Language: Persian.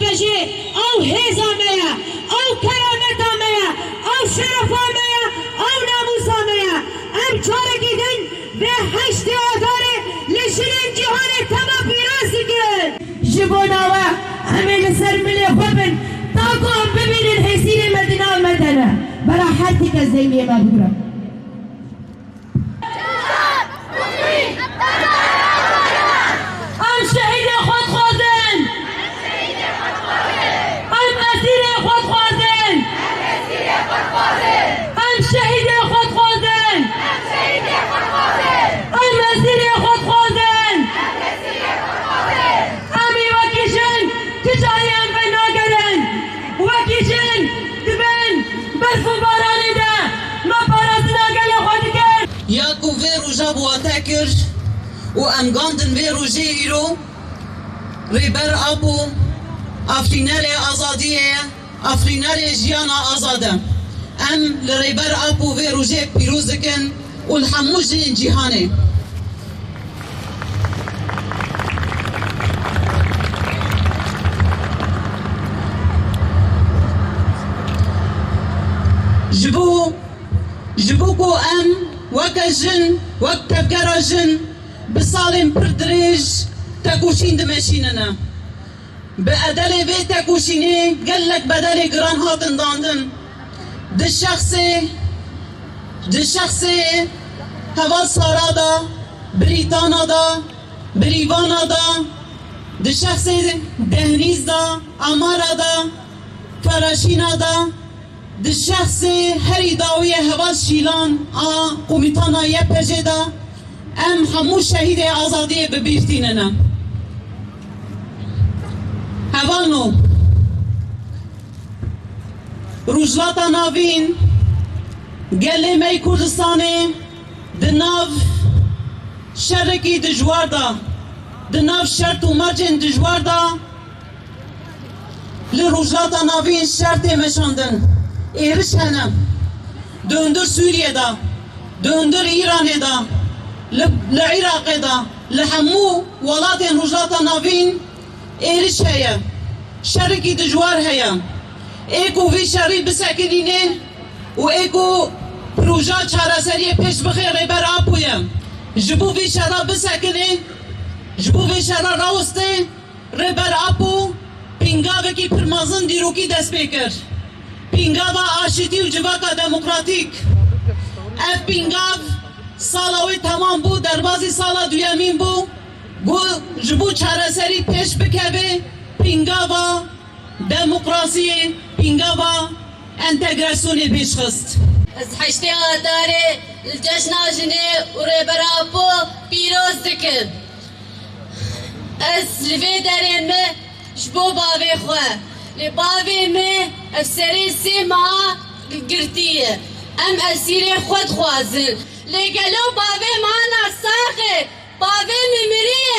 بجي او هزا ميا او كرامتا ميا او شرفا ميا او ناموسا ميا ام چاره گیدن به هشت آداره لشنین جهان تما پیراز گن جبونا و همه لسر ملی خوبن تاکو هم ببینن حسین مدینه مدنه برا حتی که زیمی مبورم یاکو ویرو جابو اتاکر و امگاندن ویرو جی ایرو ریبر آبو افرینال آزادیه افرینال جیانا آزاده ام لریبر آبو ویرو جی پیروزکن و الحموش جیهانه جبو کو ام وک جن وک تفکر جن بسالم پردریج تکوشین دمشیننا به ادل به تکوشینه گلک بدل گران هاتن داندن ده شخص هوا سارا دا بریتانا دا بریوانا دا ده شخص دهنیز دا امارا دا فراشینا دا ده شخص هری داوی هواز شیلان قومیتانا یه پجه دا ام همو شهید آزادی ببیرتیننا هوانو روجلاتا ناوین گلی می کردستانه ده ناو شرکی دجوار دا ده ناو شرط و مرجن دجوار دا لروجلاتا ناوین شرط مشاندن ایرش هنم دöndür Suriye'da, döndür İran'da, l'Irak'da, l'hammu walatin rujlata navin eriş heye, şeriki dijwar heye. Eko vi şerri bisekinine و eko proja çareseriye peş bixire ber apuye. Jibu vi şerra bisekine, jibu vi şerra rawste, reber apu, pingaveki pirmazın diroki destpekir. پینگاوا آشتی و جواکا دموکراتیک اف پینگاو سالاوی تمام بو دربازی سالا دویمین بو گو جبو چاره سری پیش بکبه پینگاوا دموکراسی پینگاوا انتگراسیونی پیش خست از حشتی آداره الجشن آجنه و ریبرابو پیروز دکن از لوی درمه جبو باوی خواه لباوی می افسری سیما گرتیه ام اسیری خود خوازن لگلو باوی ما نرساخه باوی میمریه